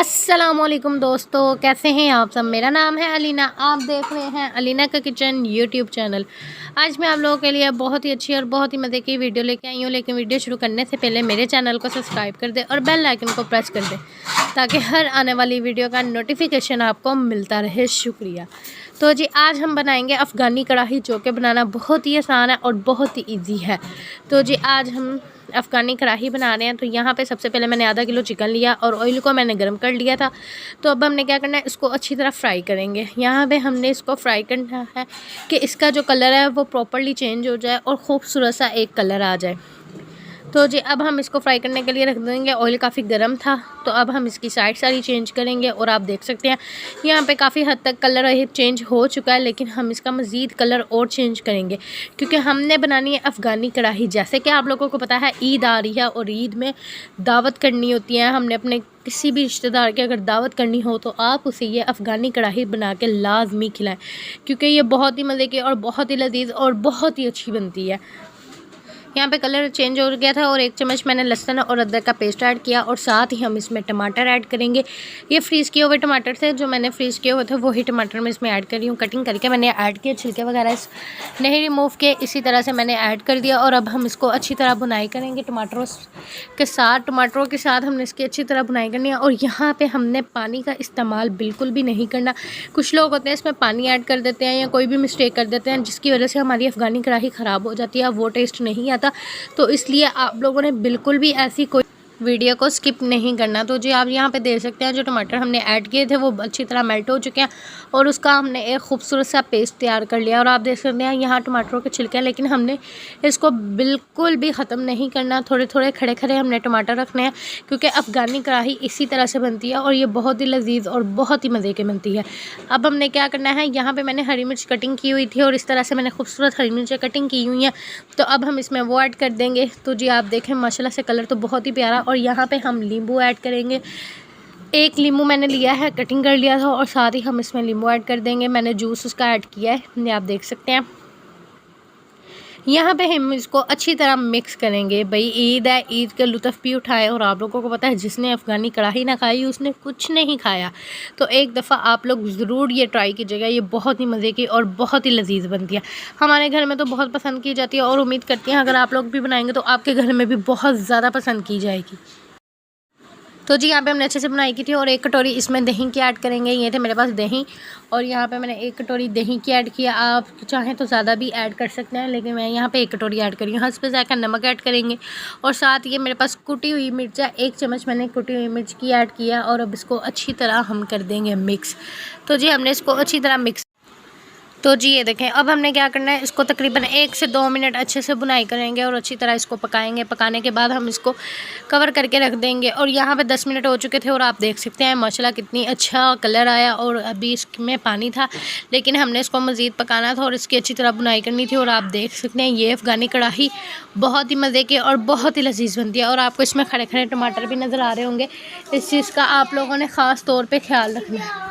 अस्सलामुअलैकुम दोस्तों, कैसे हैं आप सब। मेरा नाम है अलीना, आप देख रहे हैं अलीना का किचन यूट्यूब चैनल। आज मैं आप लोगों के लिए बहुत ही अच्छी और बहुत ही मज़े की वीडियो लेके आई हूँ। लेकिन वीडियो शुरू करने से पहले मेरे चैनल को सब्सक्राइब कर दें और बेल आइकन को प्रेस कर दें ताकि हर आने वाली वीडियो का नोटिफिकेशन आपको मिलता रहे। शुक्रिया। तो जी आज हम बनाएंगे अफ़गानी कढ़ाई, जो कि बनाना बहुत ही आसान है और बहुत ही ईजी है। तो जी आज हम अफ़गानी कढ़ाई बना रहे हैं। तो यहाँ पे सबसे पहले मैंने आधा किलो चिकन लिया और ऑयल को मैंने गर्म कर लिया था। तो अब हमने क्या करना है, इसको अच्छी तरह फ्राई करेंगे। यहाँ पे हमने इसको फ्राई करना है कि इसका जो कलर है वो प्रॉपर्ली चेंज हो जाए और ख़ूबसूरत सा एक कलर आ जाए। तो जी अब हम इसको फ्राई करने के लिए रख देंगे। ऑयल काफ़ी गर्म था तो अब हम इसकी साइड सारी चेंज करेंगे और आप देख सकते हैं यहाँ पे काफ़ी हद तक कलर चेंज हो चुका है, लेकिन हम इसका मज़ीद कलर और चेंज करेंगे क्योंकि हमने बनानी है अफ़गानी कढ़ाई। जैसे कि आप लोगों को पता है ईद आ रही है और ईद में दावत करनी होती है। हमने अपने किसी भी रिश्तेदार की अगर दावत करनी हो तो आप उसे ये अफ़गानी कढ़ाई बना के लाजमी खिलाएं, क्योंकि ये बहुत ही मज़े की और बहुत ही लजीज और बहुत ही अच्छी बनती है। यहाँ पे कलर चेंज हो गया था और 1 चम्मच मैंने लहसुन और अदरक का पेस्ट ऐड किया और साथ ही हम इसमें टमाटर ऐड करेंगे। ये फ्रीज़ किए हुए टमाटर थे, जो मैंने फ्रीज़ किए हुए थे वही टमाटर मैं इसमें ऐड कर रही हूँ। कटिंग करके मैंने ऐड किए, छिलके वगैरह नहीं रिमूव किए, इसी तरह से मैंने ऐड कर दिया। और अब हम इसको अच्छी तरह भुनाई करेंगे टमाटरों के साथ हमने इसकी अच्छी तरह भुनाई करनी है। और यहाँ पर हमने पानी का इस्तेमाल बिल्कुल भी नहीं करना। कुछ लोग होते हैं इसमें पानी ऐड कर देते हैं या कोई भी मिस्टेक कर देते हैं, जिसकी वजह से हमारी अफ़गानी कढ़ाई ख़राब हो जाती है, वो टेस्ट नहीं आता। तो इसलिए आप लोगों ने बिल्कुल भी ऐसी कोई वीडियो को स्किप नहीं करना। तो जी आप यहाँ पे देख सकते हैं जो टमाटर हमने ऐड किए थे वो अच्छी तरह मेल्ट हो चुके हैं और उसका हमने एक खूबसूरत सा पेस्ट तैयार कर लिया। और आप देख सकते हैं यहाँ टमाटरों के छिलके हैं, लेकिन हमने इसको बिल्कुल भी ख़त्म नहीं करना। थोड़े थोड़े खड़े खड़े हमने टमाटर रखने हैं, क्योंकि अफ़गानी कढ़ाई इसी तरह से बनती है और ये बहुत ही लजीज और बहुत ही मज़े की बनती है। अब हमने क्या करना है, यहाँ पर मैंने हरी मिर्च कटिंग की हुई थी और इस तरह से मैंने खूबसूरत हरी मिर्चें कटिंग की हुई हैं। तो अब हम इसमें वो ऐड कर देंगे। तो जी आप देखें माशाल्लाह से कलर तो बहुत ही प्यारा। और यहाँ पे हम नींबू ऐड करेंगे। 1 नींबू मैंने लिया है, कटिंग कर लिया था, और साथ ही हम इसमें नींबू ऐड कर देंगे। मैंने जूस उसका ऐड किया है, ये आप देख सकते हैं। यहाँ पे हम इसको अच्छी तरह मिक्स करेंगे। भाई ईद है, ईद के लुत्फ़ भी उठाएं। और आप लोगों को पता है जिसने अफ़गानी कढ़ाई ना खाई उसने कुछ नहीं खाया। तो एक दफ़ा आप लोग ज़रूर ये ट्राई कीजिएगा, ये बहुत ही मज़े की और बहुत ही लजीज बनती है। हमारे घर में तो बहुत पसंद की जाती है और उम्मीद करती हैं अगर आप लोग भी बनाएंगे तो आपके घर में भी बहुत ज़्यादा पसंद की जाएगी। तो जी यहाँ पे हमने अच्छे से बनाई की थी और 1 कटोरी इसमें दही की ऐड करेंगे। ये थे मेरे पास दही और यहाँ पे मैंने 1 कटोरी दही की ऐड किया। आप चाहें तो ज़्यादा भी ऐड कर सकते हैं, लेकिन मैं यहाँ पे 1 कटोरी ऐड करी हूँ। हस्ब ज़ायक़ा नमक ऐड करेंगे और साथ ये मेरे पास कुटी हुई मिर्च है, 1 चम्मच मैंने कुटी हुई मिर्च की ऐड किया। और अब इसको अच्छी तरह हम कर देंगे मिक्स। तो जी हमने इसको अच्छी तरह मिक्स। तो जी ये देखें अब हमने क्या करना है, इसको तकरीबन 1 से 2 मिनट अच्छे से बुनाई करेंगे और अच्छी तरह इसको पकाएंगे। पकाने के बाद हम इसको कवर करके रख देंगे। और यहाँ पे 10 मिनट हो चुके थे और आप देख सकते हैं माशाल्लाह कितनी अच्छा कलर आया। और अभी इसमें पानी था, लेकिन हमने इसको मज़ीद पकाना था और इसकी अच्छी तरह बुनाई करनी थी। और आप देख सकते हैं ये अफ़गानी कढ़ाई बहुत ही मज़े की और बहुत ही लजीज बनती है। और आपको इसमें खड़े खड़े टमाटर भी नज़र आ रहे होंगे, इस चीज़ का आप लोगों ने ख़ास तौर पर ख्याल रखना है।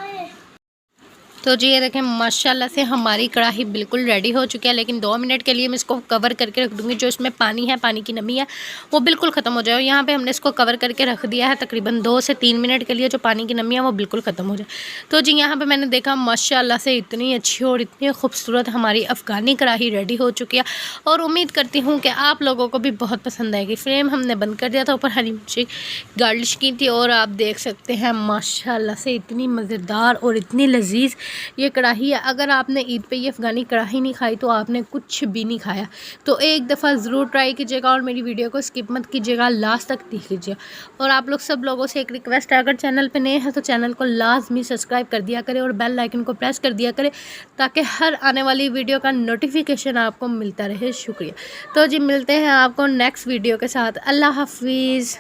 तो जी ये देखें माशाल्लाह से हमारी कढ़ाई बिल्कुल रेडी हो चुकी है, लेकिन 2 मिनट के लिए मैं इसको कवर करके रख दूँगी। जो इसमें पानी है, पानी की नमी है, वो बिल्कुल ख़त्म हो जाए। और यहाँ पे हमने इसको कवर करके रख दिया है तकरीबन 2 से 3 मिनट के लिए, जो पानी की नमी है वो बिल्कुल ख़त्म हो जाए। तो जी यहाँ पर मैंने देखा माशाल्लाह से इतनी अच्छी और इतनी खूबसूरत हमारी अफ़गानी कढ़ाई रेडी हो चुकी है और उम्मीद करती हूँ कि आप लोगों को भी बहुत पसंद आएगी। फ्लेम हमने बंद कर दिया था, ऊपर हरी मिर्ची गार्निश की थी और आप देख सकते हैं माशाल्लाह से इतनी मज़ेदार और इतनी लजीज ये कढ़ाई है। अगर आपने ईद पे ये अफ़गानी कढ़ाई नहीं खाई तो आपने कुछ भी नहीं खाया। तो एक दफ़ा ज़रूर ट्राई कीजिएगा और मेरी वीडियो को स्किप मत कीजिएगा, लास्ट तक देख लीजिए। और आप लोग सब लोगों से एक रिक्वेस्ट है, अगर चैनल पे नए हैं तो चैनल को लाजमी सब्सक्राइब कर दिया करें और बेल आइकन को प्रेस कर दिया करें ताकि हर आने वाली वीडियो का नोटिफिकेशन आपको मिलता रहे। शुक्रिया। तो जी मिलते हैं आपको नेक्स्ट वीडियो के साथ। अल्लाह हाफिज़।